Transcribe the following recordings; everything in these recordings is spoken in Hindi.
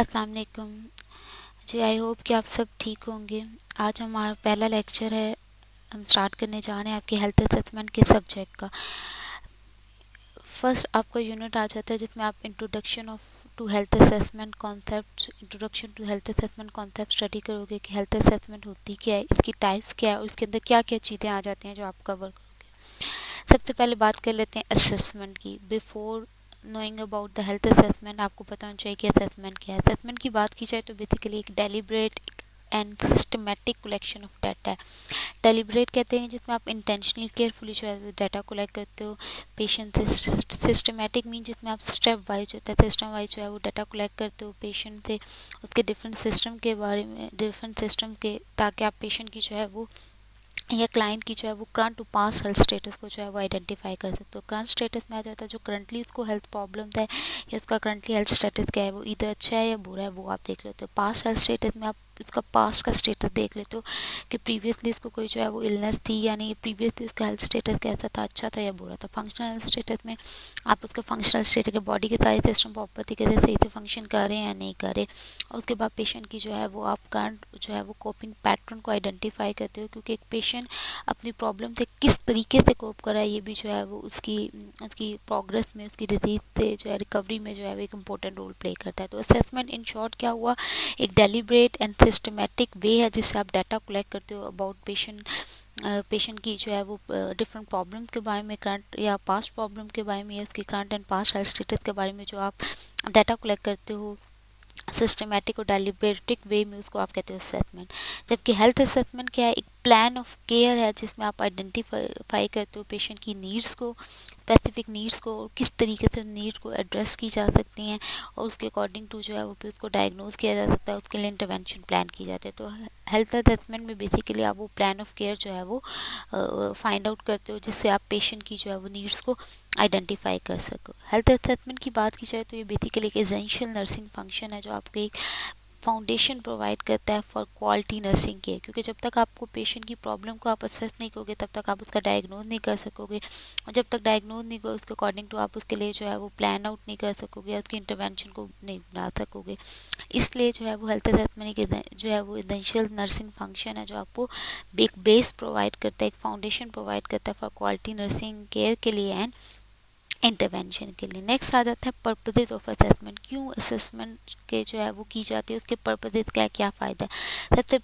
अस्सलाम वालेकुम जी। आई होप कि आप सब ठीक होंगे। आज हमारा पहला लेक्चर है। हम स्टार्ट करने जा रहे हैं आपकी हेल्थ असेसमेंट के सब्जेक्ट का। फर्स्ट आपका यूनिट आ जाता है जिसमें आप introduction to health assessment concept introduction to health assessment concept study करोगे कि हेल्थ असेसमेंट होती क्या है, इसकी टाइप्स क्या है और इसके अंदर क्या क्या चीज़ें आ जाती हैं जो आप कवर करोगे। सबसे पहले बात कर लेते हैं असेसमेंट की। Before knowing about the health assessment आपको पता होना चाहिए कि असेसमेंट क्या है। असेसमेंट की बात की जाए तो बेसिकली एक deliberate and systematic collection of data है। डेलिब्रेट कहते हैं जिसमें आप इंटेंशनली केयरफुली जो है डाटा कलेक्ट करते हो। पेशेंट से सिस्टमेटिक मीन जिसमें आप स्टेप वाइज होता है, सिस्टम वाइज जो है वो डाटा कलेक्ट करते हो पेशेंट से, उसके डिफरेंट सिस्टम के बारे में, डिफरेंट सिस्टम के, ताकि आप पेशेंट की जो है वो या क्लाइंट की जो है वो current to past health status को जो है वो आइडेंटिफाई कर सकते हो। करंट स्टेटस में आ जाता है जो करंटली उसको हेल्थ प्रॉब्लम है या उसका करंटली हेल्थ स्टेटस क्या है, वो इधर अच्छा है या बुरा है, वो आप देख लेते हो। पास्ट हेल्थ स्टेटस में आप उसका पास्ट का स्टेटस देख लेते हो कि प्रीवियसली उसको कोई जो है वो इलनेस थी या नहीं, प्रीवियसली उसका हेल्थ स्टेटस कैसा था, अच्छा था या बुरा था। फंक्शनल हेल्थ स्टेटस में आप उसका फंक्शनल स्टेटस के बॉडी के सारे सिस्टम प्रॉपर तरीके से सही से फंक्शन कर रहे हैं या नहीं कर रहे। और उसके बाद पेशेंट की जो है वो आप करंट जो है वो कोपिंग पैटर्न को आइडेंटिफाई करते हो, क्योंकि एक पेशेंट अपनी प्रॉब्लम से किस तरीके से कोप करा है ये भी जो है वो उसकी उसकी प्रोग्रेस में, उसकी डिजीज से जो है रिकवरी में जो है वो एक इम्पोर्टेंट रोल प्ले करता है। तो असेसमेंट इन शॉर्ट क्या हुआ, एक डेलिब्रेट एंड सिस्टमेटिक वे है जिससे आप डाटा कलेक्ट करते हो अबाउट पेशेंट की जो है वो डिफरेंट प्रॉब्लम के बारे में, करंट या पास्ट प्रॉब्लम के बारे में, या उसकी current and past health status के बारे में जो आप डाटा कलेक्ट करते हो सिस्टमेटिक और डेलिब्रेटिक वे में, उसको आप कहते हो असेसमेंट। जबकि हेल्थ असेसमेंट क्या है, एक प्लान ऑफ केयर है जिसमें आप आइडेंटिफाई करते हो पेशेंट की नीड्स को, स्पेसिफिक नीड्स को, और किस तरीके से नीड्स को एड्रेस की जा सकती हैं और उसके अकॉर्डिंग टू जो है वो फिर उसको डायग्नोज किया जा सकता है, उसके लिए इंटरवेंशन प्लान की जाती है। तो हेल्थ असेसमेंट में बेसिकली आप वो प्लान ऑफ केयर जो है वो फाइंड आउट करते हो जिससे आप पेशेंट की जो है वो नीड्स को आइडेंटिफाई कर सको। हेल्थ असेसमेंट की बात की जाए तो ये बेसिकली एक एसेंशियल नर्सिंग फंक्शन है जो आपको एक फाउंडेशन प्रोवाइड करता है फॉर क्वालिटी नर्सिंग केयर, क्योंकि जब तक आपको पेशेंट की प्रॉब्लम को आप असेस नहीं करोगे तब तक आप उसका डायग्नोज नहीं कर सकोगे, और जब तक डायग्नोज नहीं करोगे उसके अकॉर्डिंग टू आप उसके लिए जो है वो प्लान आउट नहीं कर सकोगे, उसकी इंटरवेंशन को नहीं बना सकोगे। इसलिए जो है वो हेल्थ असेसमेंट एक जो है वो एसेंशियल नर्सिंग फंक्शन है जो आपको एक बेस प्रोवाइड करता है, एक फाउंडेशन प्रोवाइड करता है फॉर क्वालिटी नर्सिंग केयर के लिए एंड इंटरवेंशन के लिए। नेक्स्ट आ जाता है पर्पसेस ऑफ असेसमेंट। क्यों असेसमेंट के जो है वो की जाती है, उसके पर्पसेस क्या क्या फ़ायदा है। सबसे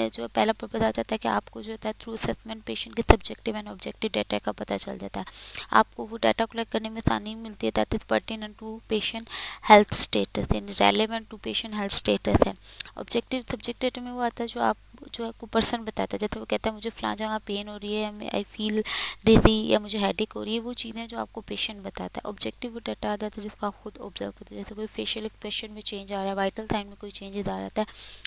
जो पहला पर्पस आ जाता है कि आपको जो होता है थ्रू असेसमेंट पेशेंट के सब्जेक्टिव एंड ऑब्जेक्टिव डाटा का पता चल जाता है। आपको वो डाटा कलेक्ट करने में आसानी मिलती है, that is pertinent to patient health status यानी relevant to patient health status है। ऑब्जेक्टिव सब्जेक्ट डाटा में वो आता है जो आप जो आपको पर्सन बताता है, जैसे वो कहता है मुझे फलां जगह पेन हो रही है, आई फील डिजी, या मुझे हेडेक हो रही है, वो चीज़ें जो आपको पेशेंट बताता है। ऑब्जेक्टिव डाटा आ जाता है जिसको आप खुद ऑब्जर्व करते हो, जैसे कोई फेशियल एक्सप्रेशन में चेंज आ रहा है, वाइटल साइन में कोई चेंजेस आ रहा है,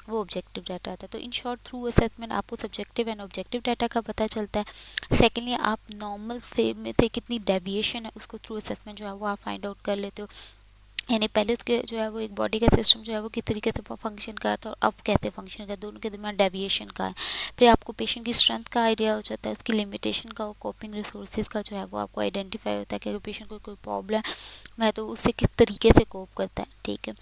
वो ऑब्जेक्टिव डाटा आता है। तो इन शॉर्ट थ्रू असेसमेंट आपको सब्जेक्टिव एंड ऑब्जेक्टिव डाटा का पता चलता है। सेकेंडली आप नॉर्मल से में से कितनी डेविएशन है उसको थ्रू असेसमेंट जो है वो आप फाइंड आउट कर लेते हो, यानी पहले उसके जो है वो एक बॉडी का सिस्टम जो है वो किस तरीके से फंक्शन का था और अब कैसे फंक्शन का, दोनों के दरमियान डेविएशन का है। फिर आपको पेशेंट की स्ट्रेंथ का आइडिया हो जाता है, उसकी लिमिटेशन का और कोपिंग रिसोर्सेज का जो है वो आपको आइडेंटिफाई होता है कि अगर पेशेंट को कोई प्रॉब्लम है तो उससे किस तरीके से कोप करता है। ठीक है,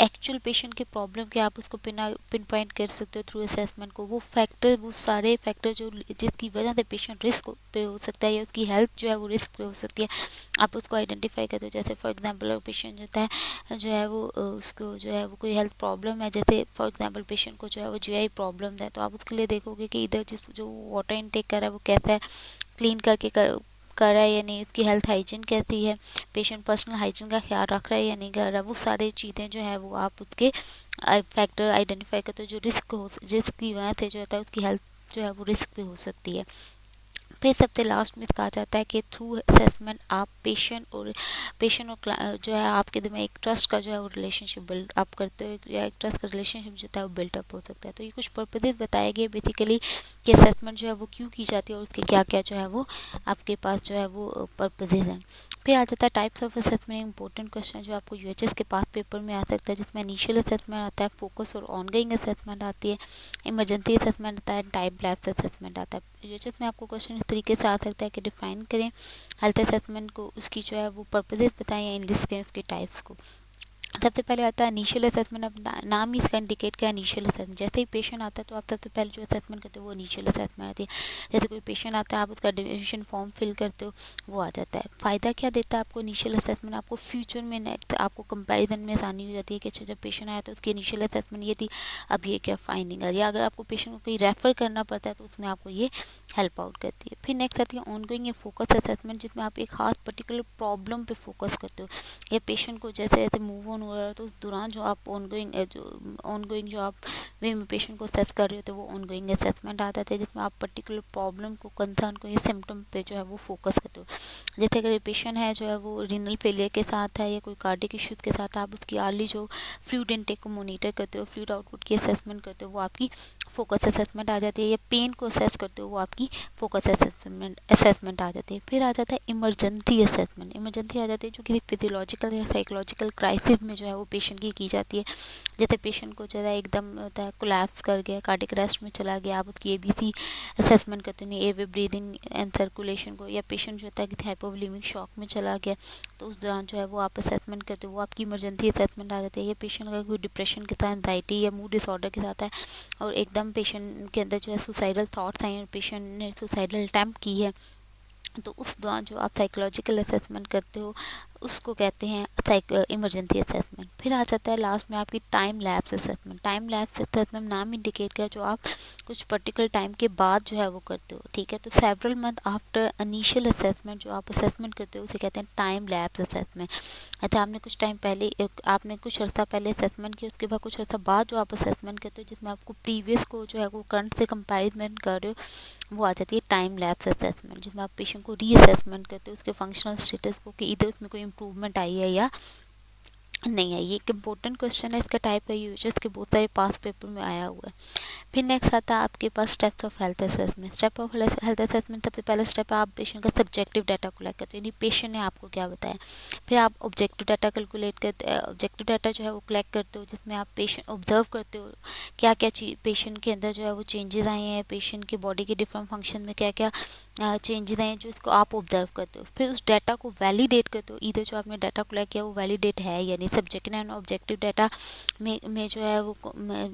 एक्चुअल पेशेंट की प्रॉब्लम क्या आप उसको पिन पॉइंट कर सकते हो थ्रू असेसमेंट को। वो फैक्टर, वो सारे फैक्टर जो जिसकी वजह से पेशेंट रिस्क पे हो सकता है या उसकी हेल्थ जो है वो रिस्क पे हो सकती है, आप उसको आइडेंटिफाई करते हो। जैसे फॉर एग्जांपल पेशेंट होता है जो है वो उसको जो है वो कोई हेल्थ प्रॉब्लम है, जैसे फॉर एग्जांपल पेशेंट को जो है वो जीआई प्रॉब्लम है, तो आप उसके लिए देखोगे कि इधर जो वाटर इनटेक कर रहा है वो कैसा है, क्लीन करके कर रहा है या नहीं, उसकी हेल्थ हाइजीन कैसी है, पेशेंट पर्सनल हाइजीन का ख्याल रख रहा है या नहीं कर रहा। वो सारी चीज़ें जो है वो आप उसके फैक्टर आइडेंटिफाई करते हो जो रिस्क हो, जिसकी वजह से जो होता है उसकी हेल्थ जो है वो रिस्क पे हो सकती है। फिर सबसे लास्ट में कहा जाता है कि थ्रू असेसमेंट आप पेशेंट और जो है आपके दिमाग में एक ट्रस्ट का जो है वो रिलेशनशिप बिल्ड अप करते हो, या एक ट्रस्ट का रिलेशनशिप जो है वो बिल्ट अप हो सकता है। तो ये कुछ पर्पजेज बताए गए बेसिकली कि असेसमेंट जो है वो क्यों की जाती है और उसके क्या क्या जो है वो आपके पास जो है वो पर्पजेज हैं। फिर आ जाता है types of assessment, important question जो आपको यूएचएस के पास पेपर में आ सकता है, जिसमें इनिशियल असेसमेंट आता है, फोकस और ऑनगोइंग असेसमेंट आती है, इमरजेंसी असेसमेंट आता है, टाइप लैब्स असेसमेंट आता है। यूएचएस में आपको क्वेश्चन इस तरीके से आ सकता है कि डिफाइन करें हेल्थ असेसमेंट को, उसकी जो है वो पर्पजेस बताएं या इनलिस्ट करें उसके टाइप्स को। सबसे पहले आता है इनिशियल असेसमेंट। अब नाम ही इसका इंडिकेट किया इनिशियल असेसमेंट। जैसे ही पेशेंट आता है तो आप सबसे पहले जो असेसमेंट करते हो वो इनिशियल असेसमेंट आती है। जैसे कोई पेशेंट आता है, आप उसका एडमिशन फॉर्म फिल करते हो, वो आ जाता है। फ़ायदा क्या देता है आपको इनिशियल असेसमेंट? आपको फ्यूचर में नेक्स्ट आपको कंपैरिजन में आसानी हो जाती है कि अच्छा जब पेशेंट आया तो उसकी इनिशियल असेसमेंट ये थी, अब ये क्या फाइंडिंग है, या अगर आपको पेशेंट को कहीं रेफ़र करना पड़ता है तो उसमें आपको ये हेल्प आउट करती है। फिर नेक्स्ट आती है ऑनगोइंग या फोकस असेसमेंट, जिसमें आप एक खास पर्टिकुलर प्रॉब्लम पे फोकस करते हो, या पेशेंट को जैसे जैसे मूव ऑन हो रहा है तो उस दौरान जो आप ऑनगोइंग जो आप वे में पेशेंट को असेस कर रहे हो तो वो ऑनगोइंग असेसमेंट आ जाता है, जिसमें आप पर्टिकुलर प्रॉब्लम को, कंसर्न को या सिम्टम पे जो है वो फोकस करते हो। जैसे अगर पेशेंट है जो है वो रीनल फेलियर के साथ है या कोई कार्डियक इश्यूज के साथ, आप उसकी अर्ली जो फ्लूइड इनटेक को मॉनिटर करते हो, फ्लूइड आउटपुट की असेसमेंट करते हो, वो आपकी फोकस असेसमेंट आ जाती है। या पेन को असेस करते हो, वो आपकी फोकस असेसमेंट आ जाती है। फिर आ जाता है इमरजेंसी असेसमेंट। इमरजेंसी आ जाती है जो किसी फिजियोलॉजिकल या साइकोलॉजिकल क्राइसिस में जो है वो पेशेंट की जाती है। जैसे पेशेंट को जो है एकदम होता है कोलैप्स कर गया, कार्डियक अरेस्ट में चला गया, आप उसकी एबीसी असेसमेंट करते हैं, एवे ब्रीदिंग एंड सर्कुलेशन को। या पेशेंट जो होता है कि हाइपोवोलेमिक शॉक में चला गया तो उस दौरान जो है वो आप असेसमेंट करते हो, वो आपकी इमरजेंसी असेसमेंट आ जाती है। ये पेशेंट अगर कोई डिप्रेशन के साथ, एंजाइटी या मूड डिसऑर्डर के साथ है और एकदम पेशेंट के अंदर जो है सुसाइडल थॉट्स आई और पेशेंट ने सुसाइडल अटैम्प्ट की है, तो उस दौरान जो आप साइकोलॉजिकल असेसमेंट करते हो उसको कहते हैं इमरजेंसी असेसमेंट। फिर आ जाता है लास्ट में आपकी time lapse assessment. Time lapse assessment नाम इंडिकेट कर जो आप कुछ पर्टिकुलर टाइम के बाद जो है वो करते हो, ठीक है। तो several month after initial assessment जो आप असेसमेंट करते हो उसे कहते हैं टाइम लैप्स असेसमेंट। अच्छा, आपने कुछ टाइम पहले आपने कुछ अर्सा पहले असेसमेंट किया, उसके बाद कुछ अर्सा बाद जो आप असेसमेंट करते हो जिसमें आपको प्रीवियस को जो है वो करंट से कंपेरिजन कर रहे हो, वो आ जाती है टाइम लैप्स असेसमेंट, जिसमें आप पेशेंट को रीअसेसमेंट करते हो उसके फंक्शनल स्टेटस को कि इधर उसमें कोई इंप्रूवमेंट आई है या नहीं है। ये एक इंपॉर्टेंट क्वेश्चन है, इसका टाइप है यूजर्स के बहुत सारे पास पेपर में आया हुआ है। फिर नेक्स्ट आता है आपके पास steps of health assessment. Step of health assessment सबसे पहला स्टेप है आप पेशेंट का सब्जेक्टिव डाटा कलेक्ट करते हो, यानी पेशेंट ने आपको क्या बताया। फिर आप ऑब्जेक्टिव डाटा कैलकुलेट करते, ऑब्जेक्टिव डाटा जो है वो कलेक्ट करते हो, जिसमें आप पेशेंट ऑब्जर्व करते हो क्या क्या चीज़ पेशेंट के अंदर जो है वो चेंजेस आए हैं, पेशेंट की बॉडी के डिफरेंट फंक्शन में क्या क्या चेंजेस आए हैं जो इसको आप ऑब्जर्व करते हो। फिर उस डाटा को वैलिडेट करते हो, इधर जो आपने डाटा कलेक्ट किया वो वैलिडेट है यानी सब्जेक्टिव एंड ऑब्जेक्टिव डाटा में जो है वो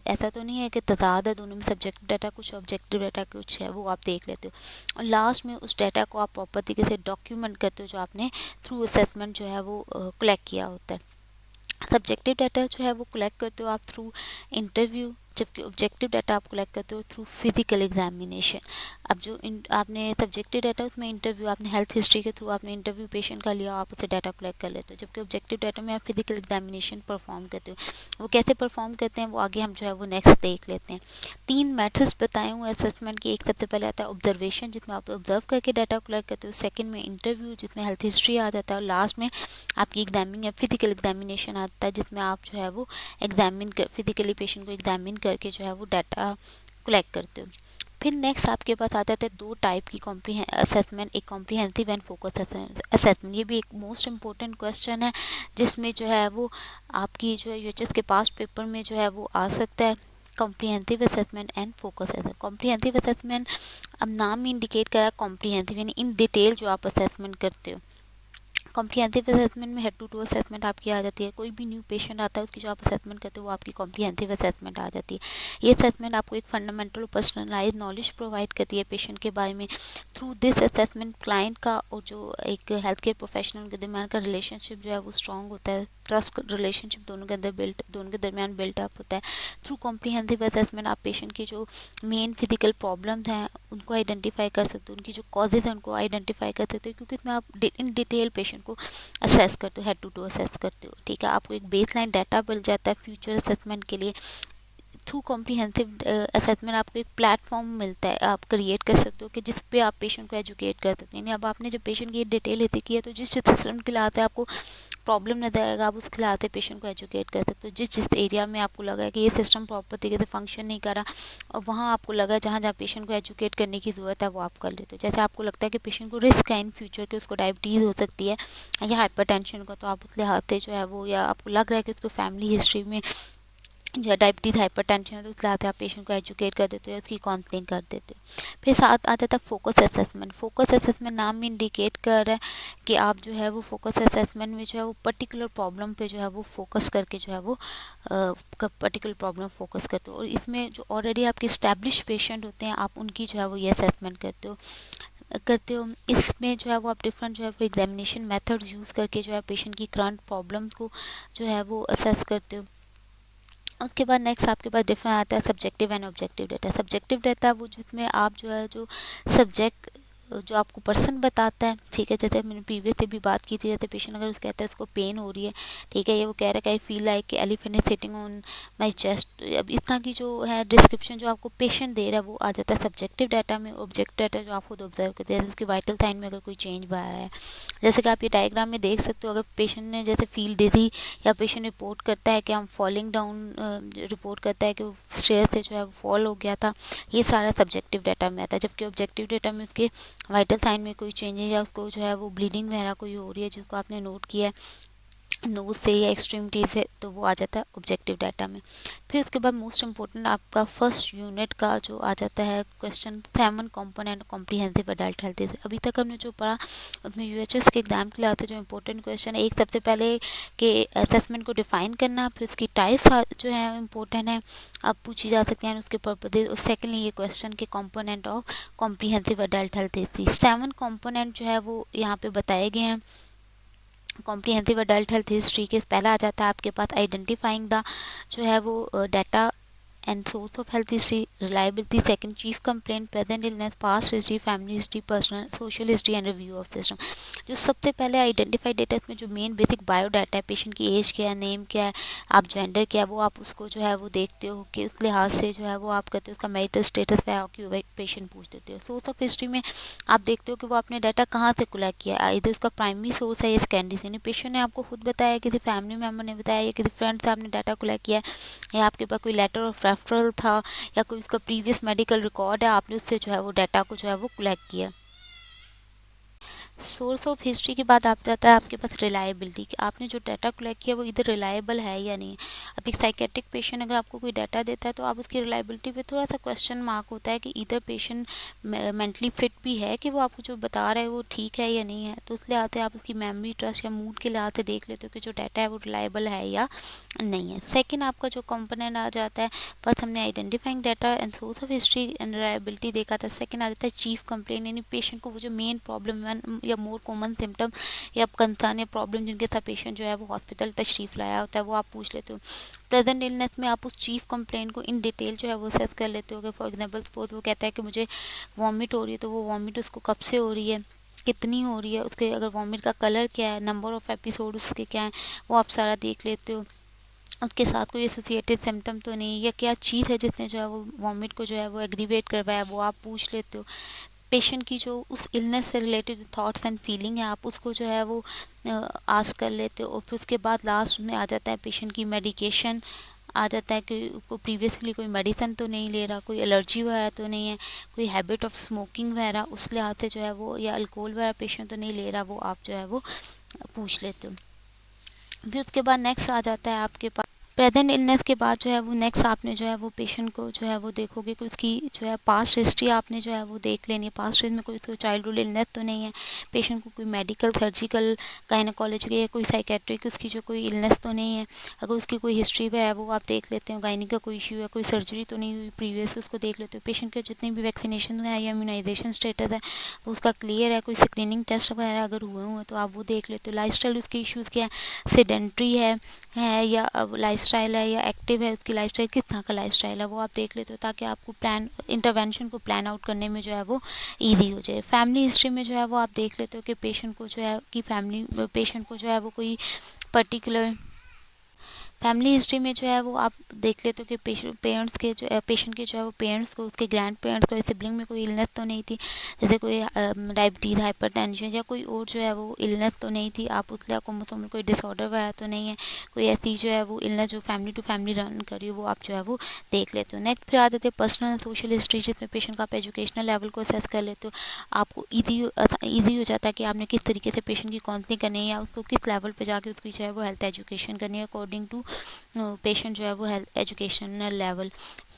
ऐसा तो नहीं है कि तजाद है दोनों में, सब्जेक्टिव डाटा कुछ ऑब्जेक्टिव डाटा कुछ है, वो आप देख लेते हो। और लास्ट में उस डाटा को आप प्रॉपर तरीके से डॉक्यूमेंट करते हो जो आपने थ्रू असेसमेंट जो है वो कलेक्ट किया होता है। सब्जेक्टिव डाटा जो है वो कलेक्ट करते हो आप थ्रू इंटरव्यू, जबकि ऑब्जेक्टिव डाटा आप कलेक्ट करते हो थ्रू फिजिकल एग्जामिनेशन। अब जो आपने सब्जेक्टिव डाटा उसमें इंटरव्यू, आपने हेल्थ हिस्ट्री के थ्रू आपने इंटरव्यू पेशेंट का लिया, आप उसे डाटा कलेक्ट कर लेते हो, जबकि ऑब्जेक्टिव डाटा में आप फिजिकल एग्जामिनेशन परफॉर्म करते हो। वो कैसे परफॉर्म करते हैं वो आगे हम जो है वो नेक्स्ट देख लेते हैं। 3 मेथड्स बताए हुए असेसमेंट के। एक सबसे पहले आता है ऑब्जर्वेशन, जिसमें आप ऑब्जर्व करके डाटा कलेक्ट करते हो। सेकंड में इंटरव्यू, जिसमें हेल्थ हिस्ट्री आ जाता है। और लास्ट में आपकी एग्जामिंग या फिजिकल एग्जामिनेशन आता है, जिसमें आप जो है वो फिजिकली पेशेंट को एग्जामिन करके जो है वो डाटा कलेक्ट करते हो। फिर नेक्स्ट आपके पास आ जाते हैं 2 टाइप की असेसमेंट, एक कॉम्प्रिहेंसिव एंड फोकस असेसमेंट। ये भी एक मोस्ट इंपॉर्टेंट क्वेश्चन है जिसमें जो है वो आपकी जो है यूएचएस के पास पेपर में जो है वो आ सकता है। Comprehensive assessment and focus assessment. Comprehensive assessment, अब नाम ही इंडिकेट करा कॉम्प्रिहेंसिव यानी इन डिटेल जो आप असेसमेंट करते हो। कॉम्प्रिहेंसिव असेसमेंट में हेड टू टू असेसमेंट आपकी आ जाती है। कोई भी न्यू पेशेंट आता है उसकी जो आप असेसमेंट करते हो वो आपकी कॉम्प्रिहेंसिव असेसमेंट आ जाती है। ये असेसमेंट आपको एक फंडामेंटल पर्सनलाइज नॉलेज प्रोवाइड करती है पेशेंट के बारे में। थ्रू दिस असेसमेंट क्लाइंट का और जो एक हेल्थ केयर प्रोफेशनल के दरमियान का रिलेशनशिप जो है वो स्ट्रॉन्ग होता है। ट्रस्ट रिलेशनशिप दोनों के दरमियान बिल्टअप होता है। थ्रू कॉम्प्रिहेंसिव असेसमेंट आप पेशेंट की जो मेन फिजिकल प्रॉब्लम्स हैं उनको आइडेंटिफाई कर सकते हो, उनकी जो कॉजेज हैं उनको आइडेंटिफाई कर सकते हो, क्योंकि इसमें आप इन डिटेल पेशेंट को असेस करते हो, हेड टू असेस करते हो, ठीक है। आपको एक बेसलाइन डाटा मिल जाता है फ्यूचर असेसमेंट के लिए। थ्रू कॉम्प्रिहेंसिव असेसमेंट आपको एक प्लेटफॉर्म मिलता है, आप क्रिएट कर सकते हो कि जिस पे आप पेशेंट को एजुकेट कर सकते हैं। अब आपने जब पेशेंट की डिटेल लेती की है तो जिस सिस्टम के लिए आते हैं आपको प्रॉब्लम नजर आएगा, आप उसके लिए आते पेशेंट को एजुकेट कर सकते हो। जिस एरिया में आपको लगा है कि ये सिस्टम प्रॉपर तरीके से फंक्शन नहीं कर रहा और वहाँ आपको लगा है जहाँ जहाँ पेशेंट को एजुकेट करने की ज़रूरत है वो आप कर लेते हो। जैसे आपको लगता है कि पेशेंट को रिस्क है इन फ्यूचर कि उसको डायबिटीज़ हो सकती है या हाइपरटेंशन का, तो आप उसके हाथ से जो है वो, या आपको लग रहा है कि उसको फैमिली हिस्ट्री में जो है डायबिटीज़ हाइपरटेंशन है तो उसके साथ आप पेशेंट को एजुकेट कर देते हो, उसकी काउंसलिंग कर देते हो। फिर साथ आ जाता है फोकस असेसमेंट। फोकस असेसमेंट नाम में इंडिकेट कर रहा है कि आप जो है वो फोकस असेसमेंट में जो है वो पर्टिकुलर प्रॉब्लम पे जो है वो फोकस करके जो है वो पर्टिकुलर प्रॉब्लम फोकस करते हो। और इसमें जो ऑलरेडी आपके इस्टेब्लिश पेशेंट होते हैं आप उनकी जो है वो ये असेसमेंट करते हो। इसमें जो है वो आप डिफरेंट जो है वो एग्जामिनेशन मेथड्स यूज़ करके जो है पेशेंट की करंट प्रॉब्लम्स को जो है वो असेस करते हो। उसके बाद नेक्स्ट आपके पास डिफरेंट आता है subjective and objective data. Subjective data वो जिसमें आप जो है जो सब्जेक्ट जो आपको पर्सन बताता है, ठीक है, जैसे मैंने प्रीवियस से भी बात की थी, जैसे पेशेंट अगर उसको कहता है उसको पेन हो रही है, ठीक है, ये वो कह रहा है कि I feel like elephant is sitting on my chest. अब इस तरह की जो है डिस्क्रिप्शन जो आपको पेशेंट दे रहा है वो आ जाता है सब्जेक्टिव डाटा में। ऑब्जेक्टिव डाटा जो आप खुद ऑब्जर्व करते हैं, उसके वाइटल साइन में अगर कोई चेंज आ रहा है, जैसे कि आप ये डायग्राम में देख सकते हो, अगर पेशेंट ने जैसे फील डिजी या पेशेंट रिपोर्ट करता है कि हम फॉलिंग डाउन, रिपोर्ट करता है कि वो स्टेयर से जो है फॉल हो गया था, ये सारा सब्जेक्टिव डाटा में आता है। जबकि ऑब्जेक्टिव डाटा में उसके वाइटल साइन में कोई चेंजेस या उसको जो है वो ब्लीडिंग वगैरह कोई हो रही है जिसको आपने नोट किया है नोज से या एक्सट्रीमिटी से, तो वो आ जाता है ऑब्जेक्टिव डाटा में। फिर उसके बाद मोस्ट इम्पोर्टेंट आपका फर्स्ट यूनिट का जो आ जाता है question 7 component comprehensive adult health. अभी तक हमने जो पढ़ा उसमें यूएचएस के एग्जाम के लिए आते जो इंपॉर्टेंट क्वेश्चन है, एक सबसे पहले के असेसमेंट को डिफाइन करना, फिर उसकी टाइप्स जो है इंपॉर्टेंट है अब पूछी जा सकती हैं उसके पर्पजेज, और सेकेंडली ये क्वेश्चन के component of comprehensive adult health. 7 component जो है वो यहाँ पे बताए गए हैं कॉम्प्रिहेंसिव अडल्ट हेल्थ हिस्ट्री के। पहला आ जाता है आपके पास आइडेंटिफाइंग द जो है वो data and source of health history, reliability. Second chief complaint, present illness, past history, family history, personal social history and review of system. जो सबसे पहले आइडेंटिफाइड डाटा इसमें जो मेन बेसिक बायो डाटा है, पेशेंट की एज क्या है, नेम क्या है, आप जेंडर क्या है, वो आप उसको जो है वो देखते हो कि उस लिहाज से जो है वो आप करते हो, उसका मैरिटल स्टेटस क्या है, ऑक्यूपेशन पूछ देते हो। सोर्स ऑफ हिस्ट्री में आप देखते हो कि वो आपने डाटा कहाँ से कलेक्ट किया है, इधर उसका प्राइमरी सोर्स है या सेकेंडरी से, यानी पेशेंट ने आपको खुद बताया, किसी फैमिली मेम्बर ने बताया या किसी फ्रेंड से आपने डाटा कलेक्ट किया है, या आपके पास कोई लेटर ऑफ रेफरल था या कोई उसका प्रीवियस मेडिकल रिकॉर्ड है, आपने उससे जो है वो डाटा को जो है वो कलेक्ट किया। सोर्स ऑफ हिस्ट्री के बाद आप जाता है आपके पास रिलायबिलिटी, कि आपने जो डाटा कलेक्ट किया वो इधर रिलायबल है या नहीं। अब एक साइकेट्रिक पेशेंट अगर आपको कोई डाटा देता है तो आप उसकी रिलायबिलिटी पे थोड़ा सा क्वेश्चन मार्क होता है कि इधर पेशेंट मेंटली फिट भी है कि वो आपको जो बता रहा है वो ठीक है या नहीं है। तो इसलिए आते आप उसकी मेमोरी, ट्रस्ट या मूड के लिहाज से देख लेते हो कि जो डाटा है वो रिलायबल है या नहीं है। सेकेंड आपका जो कंपोनेंट आ जाता है, फर्स्ट हमने identifying data and source of history and reliability देखा था। सेकेंड आ जाता है चीफ कंप्लेन, यानी पेशेंट को वो जो मेन प्रॉब्लम या मोर कॉमन सिम्टम या कंसर्न या प्रॉब्लम जिनके साथ पेशेंट जो है वो हॉस्पिटल तशरीफ लाया होता है वो आप पूछ लेते हो। प्रेजेंट इलनेस में आप उस चीफ कंप्लेंट को इन डिटेल जो है वो असेस कर लेते हो कि फॉर एग्जांपल सपोज वो कहता है कि मुझे वॉमिट हो रही है, तो वो वॉमिट उसको कब से हो रही है, कितनी हो रही है, उसके अगर वॉमिट का कलर क्या है, नंबर ऑफ एपिसोड उसके क्या है, वो आप सारा देख लेते हो। उसके साथ कोई एसोसिएटेड सिम्टम तो नहीं, या क्या चीज़ है जिसने जो है वो वॉमिट को जो है वो एग्रीवेट करवाया, वो आप पूछ लेते हो। पेशेंट की जो उस इलनेस से रिलेटेड थॉट्स एंड फीलिंग है आप उसको जो है वो आस्क कर लेते हो। और फिर उसके बाद लास्ट में आ जाता है पेशेंट की मेडिकेशन, आ जाता है कि उसको प्रीवियसली कोई मेडिसिन तो नहीं ले रहा, कोई एलर्जी वगैरह तो नहीं है, कोई हैबिट ऑफ स्मोकिंग वगैरह उस लिहाज से जो है वो, या अल्कोहल वगैरह पेशेंट तो नहीं ले रहा, वो आप जो है वो पूछ लेते हो। फिर उसके बाद नेक्स्ट आ जाता है आपके पास प्रेजेंट इलनेस के बाद जो है वो नेक्स्ट आपने जो है वो पेशेंट को जो है वो देखोगे कि उसकी जो है पास्ट हिस्ट्री आपने जो है वो देख लेनी है। पास्ट हिस्ट्री में कोई तो चाइल्डहुड इलनेस तो नहीं है, पेशेंट को कोई मेडिकल, सर्जिकल, गायनेकोलॉजी या कोई साइकेट्रिक उसकी जो कोई इलनेस तो नहीं है। अगर उसकी कोई हिस्ट्री है वो आप देख लेते हो, गायनी का कोई इशू है, कोई सर्जरी तो नहीं हुई प्रीवियस, उसको देख लेते हो। पेशेंट के जितनी भी वैक्सीनेशन है या इम्यूनाइजेशन स्टेटस है वो उसका क्लियर है, कोई स्क्रीनिंग टेस्ट वगैरह अगर हुए तो आप वो देख लेते हो। लाइफस्टाइल उसके इश्यूज़ क्या है, सेडेंट्री है या लाइफस्टाइल है या एक्टिव है, उसकी लाइफस्टाइल किस तरह का लाइफस्टाइल है, वो आप देख लेते हो ताकि आपको प्लान इंटरवेंशन को प्लान आउट करने में जो है वो ईजी हो जाए। फैमिली हिस्ट्री में जो है वो आप देख लेते हो कि पेशेंट को जो है कि फैमिली पेशेंट को जो है वो कोई पर्टिकुलर फैमिली हिस्ट्री में जो है वो आप देख लेते हो कि पेरेंट्स के जो पेशेंट के जो है वो पेरेंट्स को, उसके ग्रैंड पेरेंट्स को, सिबलिंग में कोई इलनेस तो नहीं थी, जैसे कोई डायबिटीज़, हाइपरटेंशन या कोई और जो है वो इलनेस तो नहीं थी, आप उसके क्रोमोसोमल कोई डिसऑर्डर वगैरह तो नहीं है, कोई ऐसी जो है वो इलनेस जो फैमिली टू फैमिली रन कर रही हो वो आप जो है वो देख लेते हो। नेक्स्ट फिर आ जाते हैं पर्सनल सोशल हिस्ट्री, जिसमें पेशेंट का आप एजुकेशनल लेवल को असेस कर लेते हो। आपको ईजी हो जाता है कि आपने किस तरीके से पेशेंट की काउंसलिंग करनी है या उसको किस लेवल पर जाके उसकी जो है वो हेल्थ एजुकेशन करनी है अकॉर्डिंग टू पेशेंट जो है वो हेल्थ एजुकेशनल लेवल,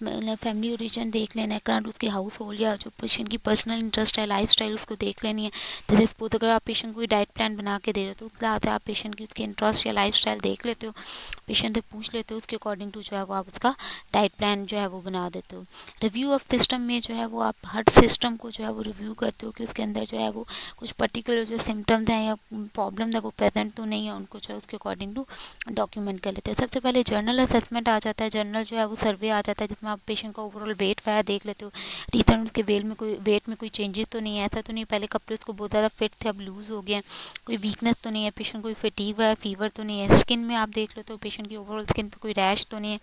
मतलब फैमिली ओरिजिन देख लेना है, करंट उसके हाउस होल्ड या जो पेशेंट की पर्सनल इंटरेस्ट है, लाइफ स्टाइल उसको देख लेनी है। जैसे सपोज अगर आप पेशेंट को डाइट प्लान बना के दे रहे हो तो उसके साथ आप पेशेंट की उसकी इंटरेस्ट या लाइफ स्टाइल देख लेते हो, पेशेंट से पूछ लेते हो, उसके अकॉर्डिंग टू जो है वो आप उसका डाइट प्लान जो है वो बना देते हो। रिव्यू ऑफ सिस्टम में जो है वो आप हर सिस्टम को जो है वो रिव्यू करते हो कि उसके अंदर जो है वो कुछ पर्टिकुलर जो सिम्टम्स हैं या प्रॉब्लम है वो प्रेजेंट तो नहीं है, उनको जो है उसके अकॉर्डिंग टू डॉक्यूमेंट कर लेते हैं। सबसे पहले जर्नल असेसमेंट आ जाता है। जर्नल जो है वो सर्वे आ जाता है जिसमें आप पेशेंट का ओवरऑल वेट वगैरह देख लेते हो, रिसेंट उसके वेट में कोई चेंजेस तो नहीं है, ऐसा तो नहीं पहले कपड़े उसको बहुत ज़्यादा फिट थे अब लूज़ हो गए हैं, कोई वीकनेस तो नहीं है, पेशेंट कोई फटीग है, फीवर तो नहीं है। स्किन में आप देख लेते हो पेशेंट की ओवरऑल स्किन पे कोई रैश तो नहीं है,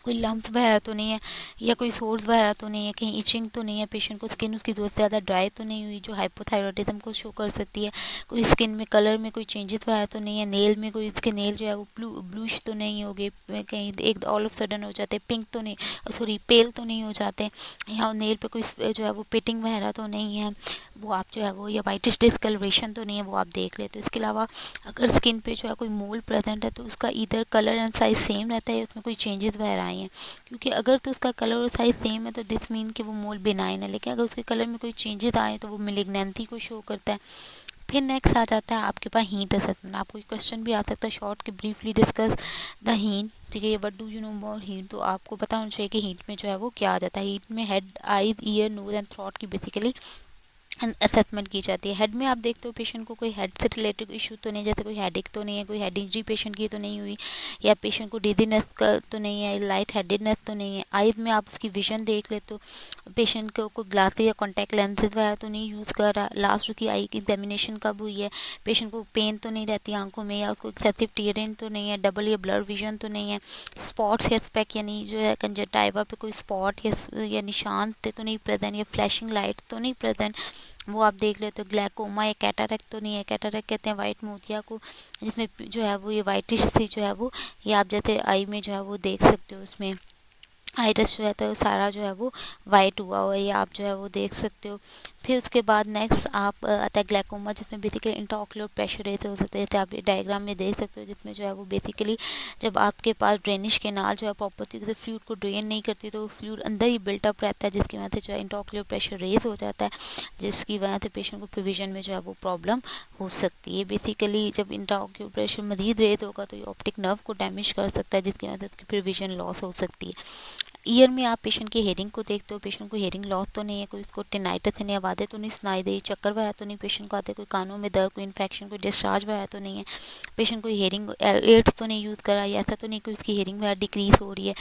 कोई लम्प्स वगैरह तो नहीं है, या कोई सोर्स वगैरह तो नहीं है, कहीं इचिंग तो नहीं है, पेशेंट को स्किन उसकी दोस्त ज़्यादा ड्राई तो नहीं हुई जो हाइपोथायरॉयडिज्म को शो कर सकती है, कोई स्किन में कलर में कोई चेंजेस वगैरह तो नहीं है, नेल में कोई इसके नेल जो है वो ब्लूश तो नहीं हो गए, कहीं एक ऑल ऑफ सडन हो जाते पिंक तो नहीं, सॉरी पेल तो नहीं हो जाते, या नेल पे कोई जो है वो पिटिंग वगैरह तो नहीं है, वो आप जो है वो, या वाइटिश डिस्कलरेशन तो नहीं है, वो आप देख लेते हो। इसके अलावा अगर स्किन पे जो है कोई मोल प्रेजेंट है तो उसका इधर कलर एंड साइज सेम रहता है, उसमें कोई चेंजेस वगैरह आए हैं, क्योंकि अगर तो उसका कलर और साइज सेम है तो दिस मीन कि वो मोल बिनाइन है, लेकिन अगर उसके कलर में कोई चेंजेस आए तो वो मिलिग्नेंसी को शो करता है। फिर नेक्स्ट आ जाता है आपके पास हीट असेसमेंट। आपको क्वेश्चन भी आ सकता है शॉर्ट के ब्रीफली डिस्कस द हीट, ठीक है, what do you know about heat, तो आपको पता होना चाहिए कि हीट में जो है वो क्या आ जाता है। हीट में head, eyes, ear, nose and throat की बेसिकली असेसमेंट की जाती है। हेड में आप देखते हो पेशेंट को कोई हेड से रिलेटेड इशू तो नहीं, जैसे कोई हेडेक तो नहीं है, कोई हेड इंजरी पेशेंट की तो नहीं हुई, या पेशेंट को डिजीनेस का तो नहीं है, लाइट हेडेडनेस तो नहीं है। आइज में आप उसकी विजन देख लेते हो, पेशेंट को कोई ग्लासेस या कॉन्टैक्ट लेंसेज वगैरह तो नहीं यूज़ कर रहा। लास्ट उसकी आई की एग्जामिनेशन कब हुई है, पेशेंट को पेन तो नहीं रहती आंखों में, या उसको एक्सेसिव टीयरिंग तो नहीं है, डबल या ब्लर विजन तो नहीं है, स्पॉट्स या स्पेक यानी जो है कंजक्टिवा पे कोई स्पॉट या निशान तो नहीं प्रेजेंट, या फ्लैशिंग लाइट तो नहीं प्रेजेंट, वो आप देख लेते हो। ग्लैकोमा या कैटारेक्ट तो नहीं है, कैटारेक्ट कहते हैं वाइट मोतिया को, जिसमें जो है वो ये वाइटिश सी जो है वो, ये आप जैसे आई में जो है वो देख सकते हो, उसमें आइरिस जो है तो सारा जो है वो वाइट हुआ हुआ है, ये आप जो है वो देख सकते हो। फिर उसके बाद नेक्स्ट आप आता है ग्लैकोमा, जिसमें बेसिकली इंट्राओक्यूलर प्रेशर रेज हो सकते हैं, जैसे आप डायग्राम में देख सकते हो, जिसमें जो है वो बेसिकली जब आपके पास ड्रेनिश केनाल जो है प्रॉपर तरीके से फ्लूइड को ड्रेन नहीं करती तो वो फ्लूइड अंदर ही बिल्टअप रहता है, जिसकी वजह से जो है इंट्राओक्यूलर प्रेशर रेज हो जाता है, जिसकी वजह से पेशेंट को प्रोविजन में जो है वो प्रॉब्लम हो सकती है। बेसिकली जब इंट्राओक्यूलर प्रेशर मजीद रेज होगा तो ये ऑप्टिक नर्व को डैमेज कर सकता है, जिसकी वजह से उसकी प्रोविजन लॉस हो सकती है। ईयर में आप पेशेंट की हेयरिंग को देखते हो, पेशेंट को हेयरिंग लॉस तो नहीं है, कोई उसको टिनाइटस यानी आवाज़ें तो नहीं सुनाई दे, चक्कर वगैरह तो नहीं पेशेंट को आते, कोई कानों में दर्द, कोई इन्फेक्शन, कोई डिस्चार्ज वगैरह तो नहीं है, पेशेंट कोई हेयरिंग एड्स तो नहीं यूज़ करा, या ऐसा तो नहीं कि उसकी हेयरिंग वगैरह डिक्रीज हो रही है।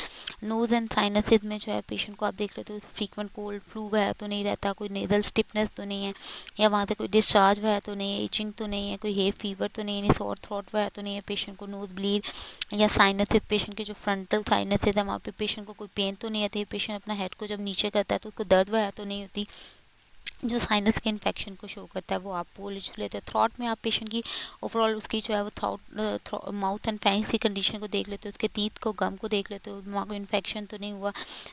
नोज़ एंड साइनसेस में जो है पेशेंट को आप देख लेते हो फ्रीक्वेंट कोल्ड फ्लू वगैरह तो नहीं रहता, कोई नेजल स्टिफनेस तो नहीं है, या वहाँ से कोई डिस्चार्ज वगैरह तो नहीं है, इचिंग तो नहीं है, कोई हे फीवर तो नहीं है, सॉर थ्रोट वगैरह तो नहीं है, पेशेंट को नोज ब्लीड या साइनसेस, पेशेंट के जो फ्रंटल साइनसेस है वहाँ पे पेशेंट को कोई पेन तो नहीं आती, पेशेंट अपना हेड को जब नीचे करता है तो उसको दर्द वगैरह तो नहीं होती, जो साइनस के इन्फेक्शन को शो करता है वो आप वो लिख लेते हैं। थ्रॉट में आप पेशेंट की ओवरऑल उसकी जो है वो थ्रॉट माउथ एंड फैंस की कंडीशन को देख लेते हो, उसके टीथ को गम को देख लेते हो, वहाँ को इन्फेक्शन तो नहीं हुआ,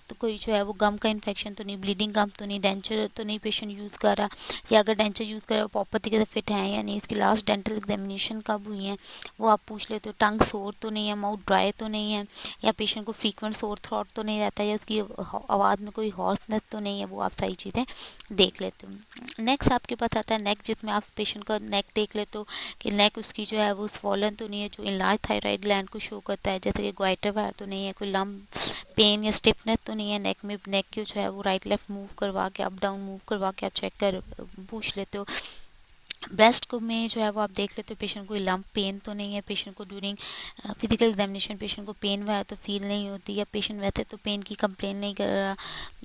तो कोई जो है वो गम का इन्फेक्शन तो नहीं, ब्लीडिंग गम तो नहीं, डेंचर तो नहीं पेशेंट यूज़ कर रहा, या अगर डेंचर यूज़ कर रहा है प्रॉपर तरीके से फिट है या नहीं, इसकी लास्ट डेंटल एग्जामिनेशन कब हुई है वो आप पूछ लेते हो। टंग सोर तो नहीं है, माउथ ड्राई तो नहीं है, या पेशेंट को फ्रीक्वेंट सोर थ्रॉट तो नहीं रहता, या उसकी आवाज़ में कोई हॉर्सनेस तो नहीं है, वो आप सारी चीज़ें देख लेते हो। नेक्स्ट आपके पास आता है नेक, जिसमें आप पेशेंट का नेक देख लेते हो कि नेक उसकी जो है वो स्वॉलन तो नहीं है, जो इनलार्ज थायराइड ग्लैंड को शो करता है, जैसे कि ग्वाइटर वगैरह तो नहीं है, कोई लम्ब पेन या स्टिफनेस तो नहीं है नेक में, नेक की जो है वो राइट लेफ्ट मूव करवा के अप डाउन मूव करवा के आप चेक कर पूछ लेते हो। ब्रेस्ट को में जो है वो आप देख लेते हो पेशेंट को लंप पेन तो नहीं है, पेशेंट को ड्यूरिंग फिजिकल एग्जामिनेशन पेशेंट को पेन वगैरह तो फील नहीं होती, या पेशेंट वैसे तो पेन की कंप्लेन नहीं कर रहा,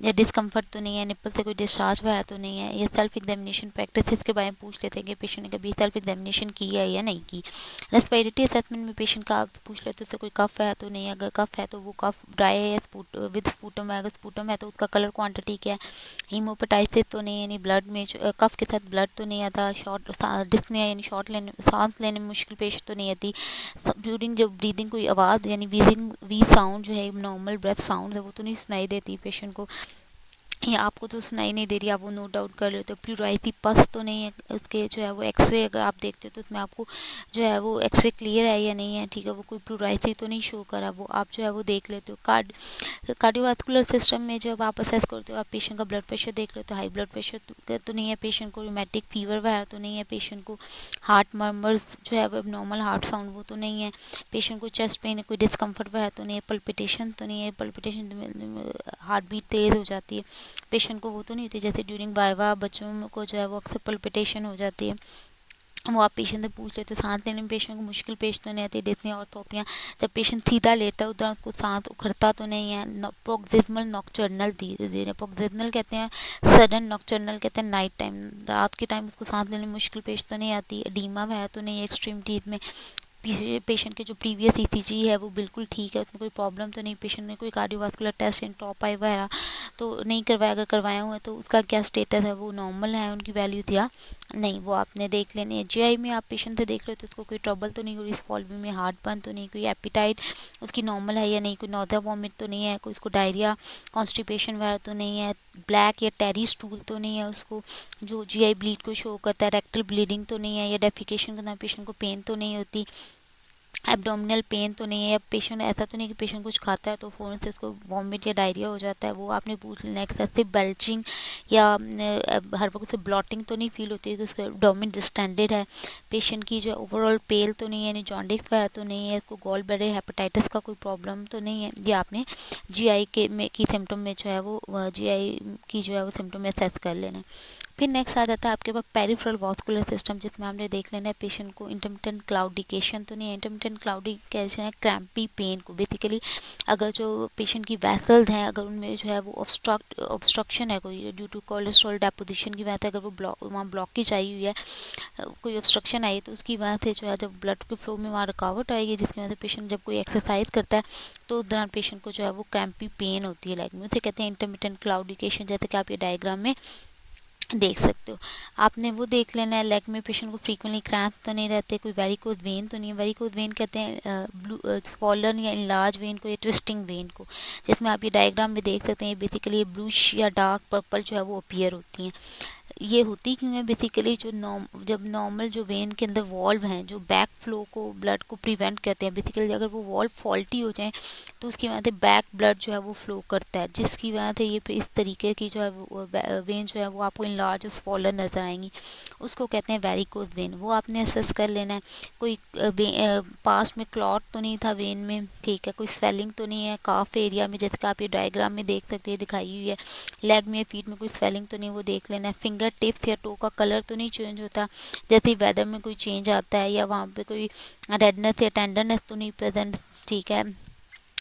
या डिस्कम्फर्ट तो नहीं है, निप्पल से कोई डिस्चार्ज वगैरह तो नहीं है, या सेल्फ एग्जामिनेशन प्रैक्टिस के बारे में पूछ लेते हैं कि पेशेंट ने कभी सेल्फ एग्जामिनेशन की है या नहीं की। रेस्पिरेटरी असेसमेंट में पेशेंट का आप पूछ लेते हो उससे कोई कफ है तो नहीं है, अगर कफ है तो वो कफ ड्राई है या विद स्पूटम है, अगर स्पूटम है तो उसका कलर क्वांटिटी क्या है, हीमोपेटाइसिस तो नहीं है यानी ब्लड में कफ के साथ ब्लड तो नहीं आता, शॉर्ट डिस्कनिया यानी शॉर्ट लेने सांस लेने में मुश्किल पेश तो नहीं आती, ड्यूरिंग जब ब्रीदिंग कोई आवाज़ यानी वीजिंग वी साउंड जो है नॉर्मल ब्रेथ साउंड है वो तो नहीं सुनाई देती पेशेंट को, या आप आपको तो सुनाई नहीं दे रही, आप वो नोट डाउन कर लेते हो। प्लूराइसी पस तो नहीं है उसके जो है वो एक्सरे अगर आप देखते हो तो उसमें आपको जो है वो एक्सरे क्लियर है या नहीं है, ठीक है, वो कोई प्लूराइसी तो नहीं शो करा, वो आप जो है वो देख लेते हो। कार्डियोवास्कुलर सिस्टम में जब आप असेस करते हो, आप पेशेंट का ब्लड प्रेशर देख लेते हो, हाई ब्लड प्रेशर तो नहीं है पेशेंट को, रूमेटिक फीवर वगैरह तो नहीं है पेशेंट को, हार्ट मर्मर्स जो है अब नॉर्मल हार्ट साउंड वो तो नहीं है पेशेंट को, चेस्ट पेन कोई डिस्कम्फर्ट वगैरह तो नहीं है, पल्पिटेशन तो नहीं है, पल्पिटेशन हार्ट बीट तेज़ हो जाती है पेशेंट को, वो तो नहीं होती जैसे ड्यूरिंग वाइवा बच्चों को जो है वो अक्सर पल्पिटेशन हो जाती है, वो आप पेशेंट से पूछ लेते हो। सांस लेने में पेशेंट को मुश्किल पेश तो नहीं आती, डिस्नी ऑर्थोपिया, जब पेशेंट सीधा लेटा है उधर उसको सांस उखड़ता तो नहीं है। प्रोक्सिमल नॉक्टर्नल धीरे धीरे, प्रोक्सिमल कहते हैं सडन, नॉक्टर्नल कहते हैं नाइट टाइम, रात के टाइम उसको सांस लेने में मुश्किल पेश तो नहीं आती, एडीमा है तो नहीं है एक्सट्रीमिटीज में, पेशेंट के जो प्रीवियस ईसीजी है वो बिल्कुल ठीक है, उसमें कोई प्रॉब्लम तो नहीं, पेशेंट ने कोई कार्डियोवास्कुलर टेस्ट इन टॉप आई वगैरह तो नहीं करवाया, अगर करवाया हुआ है तो उसका क्या स्टेटस है, वो नॉर्मल है उनकी वैल्यू या नहीं, वो आपने देख लेनी है। जीआई में आप पेशेंट से देख रहे हो तो उसको कोई ट्रबल तो नहीं हो रही, स्वॉल्विंग में हार्ट बर्न तो नहीं, कोई एपिटाइट उसकी नॉर्मल है या नहीं, कोई नोज़िया वॉमिट तो नहीं है, कोई उसको डायरिया कॉन्स्टिपेशन वगैरह तो नहीं है, ब्लैक या टेरी स्टूल तो नहीं है उसको जो जीआई ब्लीड को शो करता है, रेक्टल ब्लीडिंग तो नहीं है, या डेफिकेशन करना पेशेंट को पेन तो नहीं होती, एब्डोमिनल पेन तो नहीं है, पेशेंट ऐसा तो नहीं कि पेशेंट कुछ खाता है तो फ़ौरन से उसको वॉमिट या डायरिया हो जाता है, वो आपने पूछ लेना। एक्सेसिव बेल्चिंग या हर वक्त से ब्लॉटिंग तो नहीं फील होती है, तो उसका एब्डोमिन डिस्टेंडेड है, पेशेंट की जो ओवरऑल पेल तो नहीं है, यानी जॉन्डिस वगैरह तो नहीं है, उसको गॉल ब्लैडर हेपेटाइटिस का कोई प्रॉब्लम तो नहीं है, ये आपने जीआई के में की सिम्टम में जो है वो जीआई की जो है वो सिम्टम असेस कर लेना है। फिर नेक्स्ट आ जाता है आपके पास पेरिफेरल वास्कुलर सिस्टम, जिसमें हमने देख लेना है पेशेंट को इंटरमिटेंट क्लाउडिकेशन तो नहीं है, इंटरमिटेंट क्लाउडिकेशन है क्रैम्पी पेन को, बेसिकली अगर जो पेशेंट की वेसल्स हैं अगर उनमें जो है वो ऑब्स्ट्रक्शन है कोई ड्यू टू कोलेस्ट्रॉल डेपोजिशन की वजह से, अगर वो वहाँ ब्लॉकेज आई हुई है, कोई ऑब्स्ट्रक्शन आई तो उसकी वजह से जो है जब ब्लड के फ्लो में वहाँ रुकावट आएगी, जिसकी वजह से पेशेंट जब कोई एक्सरसाइज करता है तो उस दौरान पेशेंट को जो है वो क्रैम्पी पेन होती है लेग में, उसे कहते हैं इंटरमिटेंट क्लाउडिकेशन, जैसे कि आप ये डायग्राम में देख सकते हो। आपने वो देख लेना है लेग में पेशेंट को फ्रीक्वेंटली क्रैम्प तो नहीं रहते, कोई वेरिकोज वेन तो नहीं है, वेरिकोज वेन कहते हैं ब्लू स्वॉलन या इनलार्ज वेन को या ट्विस्टिंग वेन को, जिसमें आप ये डायग्राम में देख सकते हैं बेसिकली ब्लूश या डार्क पर्पल जो है वो अपीयर होती हैं। ये होती क्यों है, बेसिकली जो जब नॉर्मल जो वेन के अंदर वॉल्व हैं जो बैक फ्लो को ब्लड को प्रिवेंट करते हैं, बेसिकली अगर वो वॉल्व फॉल्टी हो जाए तो उसकी वजह से बैक ब्लड जो है वो फ्लो करता है, जिसकी वजह से ये इस तरीके की जो है वेन जो है वो आपको इनलार्ज स्वॉलन नज़र आएंगी, उसको कहते हैं वेरिकोज वेन, वो आपने असेस कर लेना है। कोई पास में क्लॉट तो नहीं था वेन में, ठीक है, कोई स्वेलिंग तो नहीं है काफ एरिया में, जैसे कि आप ये डायग्राम में देख सकते हैं दिखाई हुई है, लेग में फीट में कोई स्वेलिंग तो नहीं, वो देख लेना है। फिंगर टिप्स या टो का कलर तो नहीं चेंज होता, जैसे ही वेदर में कोई चेंज आता है, या वहाँ पे कोई रेडनेस या टेंडरनेस तो नहीं प्रेजेंट, ठीक है,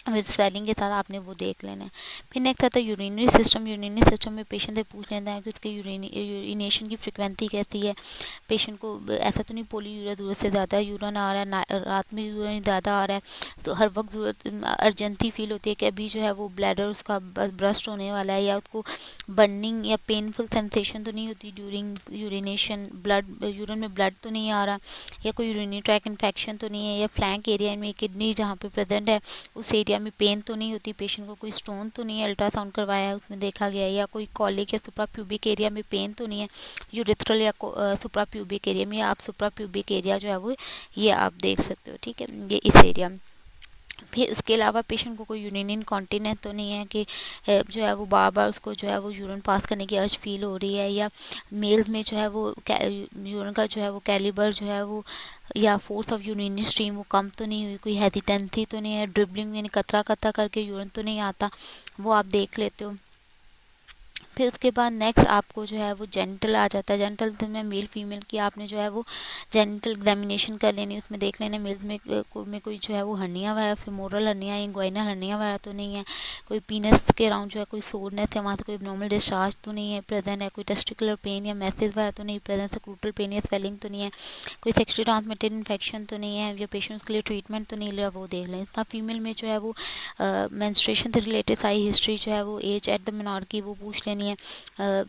विद स्वेलिंग के साथ आपने वो देख लेना है। फिर नेक्स्ट आता है यूरिनरी सिस्टम, यूरिनरी सिस्टम में पेशेंट से पूछ लेना है कि उसके यूरिनेशन की फ्रिक्वेंसी कैसी है, पेशेंट को ऐसा तो नहीं पोलीयूरिया जरूरत से ज़्यादा यूरिन आ रहा है, रात में यूरिन ज़्यादा आ रहा है तो हर वक्त जरूरत अर्जेंसी फील होती है कि अभी जो है वो ब्लैडर उसका ब्रस्ट होने वाला है, या उसको बर्निंग या पेनफुल सेंसेशन तो नहीं होती ड्यूरिंग यूरिनेशन, ब्लड यूरिन में ब्लड तो नहीं आ रहा, या कोई यूरिनरी ट्रैक इन्फेक्शन तो नहीं है, या फ्लैंक एरिया में किडनी जहाँ पे प्रेजेंट है उस एरिया में पेन तो नहीं होती, पेशेंट को कोई स्टोन तो नहीं है, अल्ट्रासाउंड करवाया है उसमें देखा गया है, या कोई कॉलिक या सुप्रा प्यूबिक एरिया में पेन तो नहीं है, यूरिथ्रल या सुप्रा प्यूबिक एरिया में, आप सुप्रा प्यूबिक एरिया जो है वो ये आप देख सकते हो, ठीक है, ये इस एरिया में। फिर उसके अलावा पेशेंट को कोई यूरिन इनकॉन्टिनेंस तो नहीं है कि जो है वो बार बार उसको जो है वो यूरिन पास करने की अर्ज फील हो रही है, या मेल्स में जो है वो यूरिन का जो है वो कैलिबर जो है वो या फोर्स ऑफ यूरिनरी स्ट्रीम वो कम तो नहीं हुई, कोई हेजिटेंसी तो नहीं है, ड्रिबलिंग यानी कतरा कतरा करके यूरिन तो नहीं आता, वो आप देख लेते हो। फिर उसके बाद नेक्स्ट आपको जो है वो जेनिटल आ जाता है, जेनिटल में मेल फीमेल की आपने जो है वो जेनिटल एग्जामिनेशन कर लेनी, उसमें देख लेना मेल्स में कोई जो है वो हर्निया वगैरह, फिमोरल हर्निया, इंग्वाइनल हर्निया वगैरह तो नहीं है, कोई पीनस के अराउंड जो है कोई सोरनेस है, वहाँ से कोई नॉर्मल डिस्चार्ज तो नहीं है प्रेजेंट है, कोई टेस्टिकुलर पेन या मैसेज वगैरह तो नहीं प्रेजेंट, सक्रूटल पेन या स्वेलिंग तो नहीं है, कोई सेक्सुअली ट्रांसमिटेड इन्फेक्शन तो नहीं है, या पेशेंट्स के लिए ट्रीटमेंट तो नहीं ले रहा, वो देख लें। इतना फीमेल में जो है वो मेंस्ट्रुएशन से रिलेटेड सारी हिस्ट्री जो है वो एज एट द मेनॉर्की वो पूछ लें, लेनी है।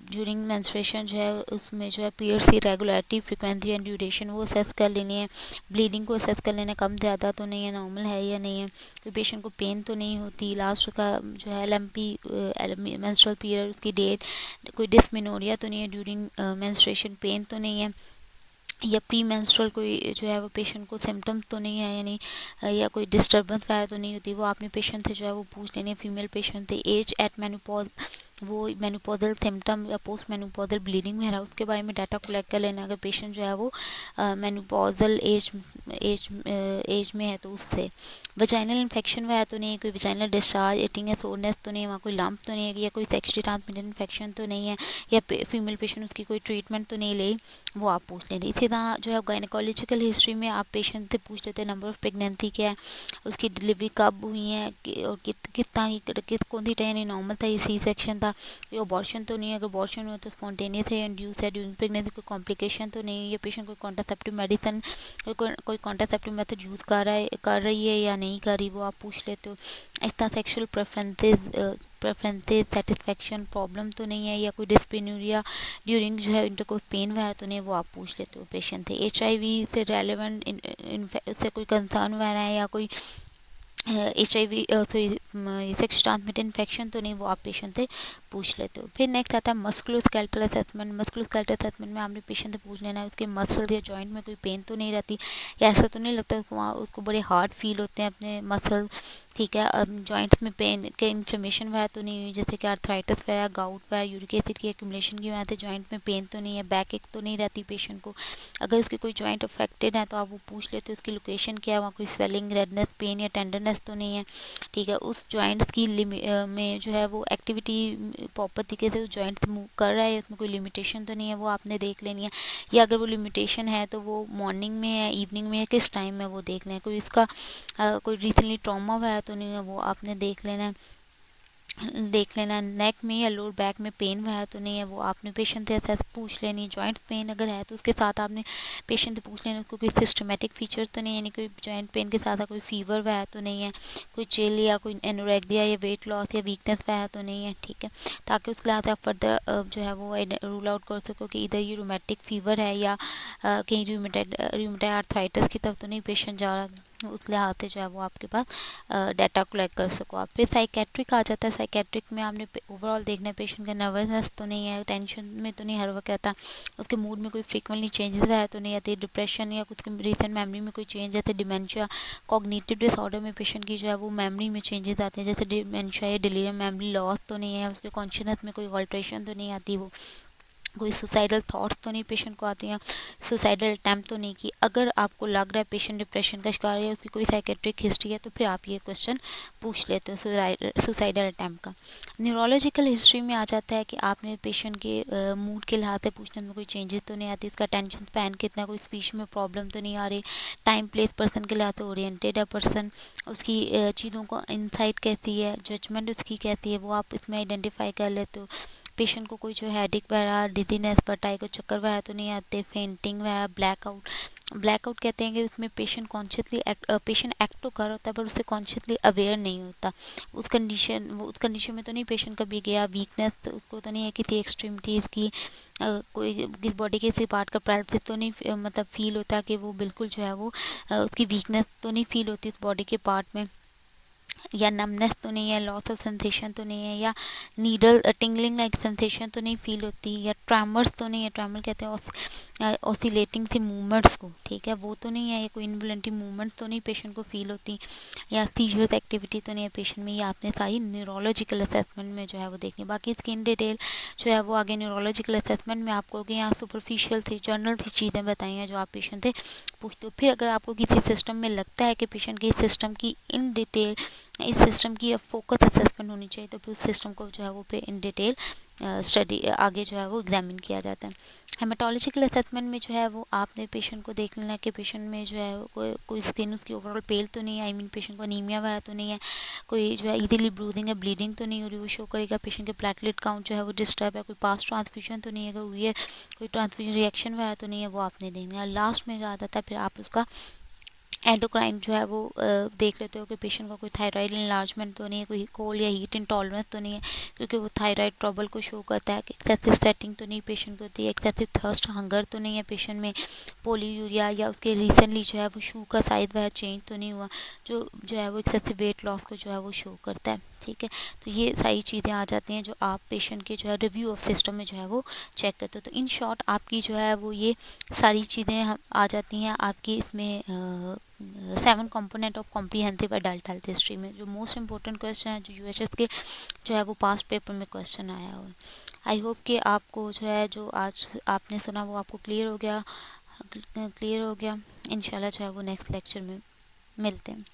ड्यूरिंग मेंस्ट्रुएशन जो है उसमें जो है पीरियड्स की रेगुलरिटी, फ्रिक्वेंसी एंड ड्यूरेशन वो असेस कर लेनी है। ब्लीडिंग को असेस कर लेना, कम ज़्यादा तो नहीं है, नॉर्मल है या नहीं है, कोई पेशेंट को पेन तो नहीं होती, लास्ट का जो है लंपी मेंस्ट्रुअल पीरियड उसकी डेट, कोई डिस्मेनोरिया तो नहीं है ड्यूरिंग मेंस्ट्रुएशन, पेन तो नहीं है, या प्री मेंस्ट्रुअल कोई जो है वो पेशेंट को सिम्टम्स तो नहीं है, यानी या कोई डिस्टर्बेंस वगैरह तो नहीं होती, वो आपने पेशेंट से जो है वो पूछ लेनी है। फीमेल पेशेंट थे, एज एट मेनोपॉज, वो मेनोपॉजल सिम्टम या पोस्ट मेनोपॉजल ब्लीडिंग में है उसके बारे में डाटा कलेक्ट कर लेना। अगर पेशेंट जो है वो मेनोपॉजल एज में है तो उससे वजाइनल इन्फेक्शन वगैरह तो नहीं है, कोई वजाइनल डिस्चार्ज, इटिंग या सोरनेस तो नहीं है, वहाँ कोई लंप तो नहीं है, या कोई सेक्सुअली ट्रांसमिटेड इन्फेक्शन तो नहीं है, या फीमेल पेशेंट उसकी कोई ट्रीटमेंट तो नहीं ले, वो आप पूछ लेंगे। इसी तरह जो है गायनेकोलॉजिकल हिस्ट्री में आप पेशेंट से पूछ लेते हैं नंबर ऑफ प्रेगनेंसी क्या है, उसकी डिलीवरी कब हुई है, और किस कौन सी यानी नॉर्मल था, ये सी सेक्शन था, कोई अबॉर्शन तो नहीं है, अगर अबॉर्शन हुआ तो स्पॉन्टेनियस है, इंड्यूस है, ड्यूरिंग प्रेगनेंसी कोई कॉम्प्लिकेशन तो नहीं है, या पेशेंट कोई कॉन्ट्रासेप्टिव मेडिसिन कोई कॉन्ट्रासेप्टिव मेथड यूज़ कर रही है या नहीं कर रही, वो आप पूछ लेते हो। इस तरह सेक्शुअल प्रेफरेंसेस सेटिस्फेक्शन प्रॉब्लम तो नहीं है, या कोई डिस्पेन्यूरिया ड्यूरिंग जो है इंटरकोर्स पेन वगैरह तो नहीं, वो आप पूछ लेते हो पेशेंट से। HIV से रेलेवेंट उससे कोई कंसर्न वगैरह है, या कोई HIV सेक्स ट्रांसमिटेड इन्फेक्शन तो नहीं, वो आप पेशेंट से पूछ लेते हो। फिर नेक्स्ट आता है मस्कुलोस्केलेटल असेसमेंट। मस्कुलोस्केलेटल असेसमेंट में आपने पेशेंट से पूछ लेना है उसके मसल्स या जॉइंट में कोई पेन तो नहीं रहती, या ऐसा तो नहीं लगता उसको वहाँ उसको बड़े हार्ड फील होते हैं अपने मसल, ठीक है। जॉइंट्स में पेन के इन्फ्लेमेशन वगैरह तो नहीं हुई, जैसे कि आर्थराइटिस वगैरह, गाउट वगैरह, यूरिक एसिड की एक्यूमुलेशन की वजह से जॉइंट में पेन तो नहीं है, बैक एक तो नहीं रहती पेशेंट को। अगर उसकी कोई जॉइंट अफेक्टेड है तो आप वो पूछ लेते हो उसकी लोकेशन क्या है, वहाँ कोई स्वेलिंग, रेडनेस, पेन या टेंडरनेस तो नहीं है, ठीक है। उस जॉइंट्स की में जो है वो एक्टिविटी प्रॉपर तरीके से उस जॉइंट मूव कर रहा है, उसमें कोई लिमिटेशन तो नहीं है, वो आपने देख लेनी है। या अगर वो लिमिटेशन है तो वो मॉर्निंग में है, इवनिंग में है, किस टाइम में, वो देख लें। कोई इसका कोई रिसेंटली ट्रॉमा वगैरह तो नहीं है, वो आपने देख लेना है। नेक में या लोअर बैक में पेन वगैरह तो नहीं है, वो आपने पेशेंट से ऐसा पूछ लेनी है। जॉइंट पेन अगर है तो उसके साथ आपने पेशेंट से पूछ लेना उसको कोई सिस्टमेटिक फीचर तो नहीं है, यानी कोई जॉइंट पेन के साथ कोई फीवर वगैरह तो नहीं है, कोई चिल या कोई एनोरेक्सिया या वेट लॉस या वीकनेस वगैरह तो नहीं है, ठीक है। ताकि उसके साथ आप फर्दर जो है वो रूल आउट कर सको कि इधर ये रोमेटिक फीवर है या कहीं रूमेटाइड आर्थराइटिस की तरफ तो नहीं पेशेंट जा रहा, उस लिहाज से जो है वो आपके पास डाटा कलेक्ट कर सको आप। फिर साइकेट्रिक आ जाता है। साइकेट्रिक में आपने ओवरऑल देखना है पेशेंट का नर्वसनेस तो नहीं है, टेंशन में तो नहीं हर वक्त रहता, उसके मूड में कोई फ्रीक्वेंटली चेंजेस है तो नहीं आती, डिप्रेशन या कुछ रिसेंट मेमोरी में कोई चेंज, जैसे डिमेंशिया, कॉग्निटिव डिसऑर्डर में पेशेंट की जो है वो मेमोरी में चेंजेस आते हैं, जैसे डिमेंशिया या डिलीरियम मेमोरी लॉस तो नहीं है, उसके कॉन्शियसनेस में कोई ऑल्ट्रेशन तो नहीं आती, वो कोई सुसाइडल थॉट्स तो नहीं पेशेंट को आती हैं, सुसाइडल अटैम्प्ट तो नहीं की। अगर आपको लग रहा है पेशेंट डिप्रेशन का शिकार है, उसकी कोई साइकेट्रिक हिस्ट्री है, तो फिर आप ये क्वेश्चन पूछ लेते हो सुसाइडल अटैम्प्ट का। न्यूरोलॉजिकल हिस्ट्री में आ जाता है कि आपने पेशेंट के मूड के लिहाज से पूछने में कोई चेंजेस तो नहीं आती, उसका अटेंशन स्पैन कितना, कोई स्पीच में प्रॉब्लम तो नहीं आ रही, टाइम प्लेस पर्सन के लिहाज से ओरिएंटेड है पर्सन, उसकी चीज़ों को इंसाइट कैसी है, जजमेंट उसकी कैसी है, वो आप इसमें आइडेंटिफाई कर लेते हो। पेशेंट को कोई जो हेडेक वगैरह, डिजीनेस, पटाई को चक्कर वगैरह तो नहीं आते, फेंटिंग वगैरह, ब्लैकआउट कहते हैं कि उसमें पेशेंट कॉन्शियसली पेशेंट एक्ट तो कर होता है पर उससे कॉन्शियसली अवेयर नहीं होता, उस कंडीशन में तो नहीं पेशेंट कभी गया। वीकनेस तो उसको तो नहीं है किसी एक्सट्रीमिटीज़ की, कोई किस बॉडी के किसी पार्ट का पैरालिसिस तो नहीं मतलब फील होता कि वो बिल्कुल जो है वो उसकी वीकनेस तो नहीं फील होती उस बॉडी के पार्ट में, या नमनेस तो नहीं है, लॉस ऑफ सेंसेशन तो नहीं है, या नीडल टिंगलिंग लाइक सेंसेशन तो नहीं फील होती, या ट्रैमर्स तो नहीं है, ट्रैमर कहते हैं ऑसिलेटिंग से मूवमेंट्स को, ठीक है, वो तो नहीं है, या कोई इनवॉलंटरी मूवमेंट्स तो नहीं पेशेंट को फील होती, या सीजर्स एक्टिविटी तो नहीं है पेशेंट में। ये आपने सारी न्यूरोलॉजिकल असेसमेंट में जो है वो देखनी। बाकी इसकी इन डिटेल जो है वो आगे न्यूरोलॉजिकल असेसमेंट में आपको यहाँ सुपरफिशियल थी जनरल थी चीज़ें बताई हैं जो आप पेशेंट से पूछते हो। फिर अगर आपको किसी सिस्टम में लगता है कि पेशेंट के सिस्टम की इन डिटेल इस सिस्टम की फोकस असेसमेंट होनी चाहिए, तो फिर उस सिस्टम को जो है वो पे इन डिटेल स्टडी आगे जो है वो एग्जामिन किया जाता है। हेमाटोलॉजिकल असेसमेंट में जो है वो आपने पेशेंट को देख लेना कि पेशेंट में जो है कोई स्किन उसकी ओवरऑल पेल तो नहीं है, आई मीन पेशेंट को अनीमिया वगैरह तो नहीं है, कोई जो है इजीली ब्रूदिंग या ब्लीडिंग तो नहीं हो रही, वो शो करेगा। पेशेंट के प्लेटलेट काउंट जो है वो डिस्टर्ब है, कोई पास ट्रांसफ्यूजन तो नहीं है, अगर हुई है कोई ट्रांसफ्यूजन रिएक्शन वगैरह तो नहीं है, वो आपने देखना है। लास्ट में क्या आता है फिर आप उसका एंडोक्राइन जो है वो देख लेते हो कि पेशेंट का कोई थायराइड इनलार्जमेंट तो नहीं है, कोई कोल्ड या हीट इंटॉलरेंस तो नहीं है, क्योंकि वो थायराइड ट्रबल को शो करता है। एक्सेसिव सेटिंग तो नहीं पेशेंट को होती है, एक्सेसिव थर्स्ट हंगर तो नहीं है पेशेंट में, पोलीयूरिया या उसके रिसेंटली जो है वो शू का साइज वह चेंज तो नहीं हुआ, जो है वो एक्सेसिव वेट लॉस को जो है वो शो करता है। ठीक है, तो ये सारी चीज़ें आ जाती हैं जो आप पेशेंट के जो है रिव्यू ऑफ सिस्टम में जो है वो चेक करते हो। तो इन शॉर्ट आपकी जो है वो ये सारी चीज़ें आ जाती हैं आपकी इसमें 7 component of comprehensive adult health history में। जो मोस्ट इंपॉर्टेंट क्वेश्चन है जो यूएचएस के जो है वो पास्ट पेपर में क्वेश्चन आया हुआ है। आई होप कि आपको जो है जो आज आपने सुना वो आपको क्लियर हो गया। इंशाल्लाह जो है वो नेक्स्ट लेक्चर में मिलते हैं।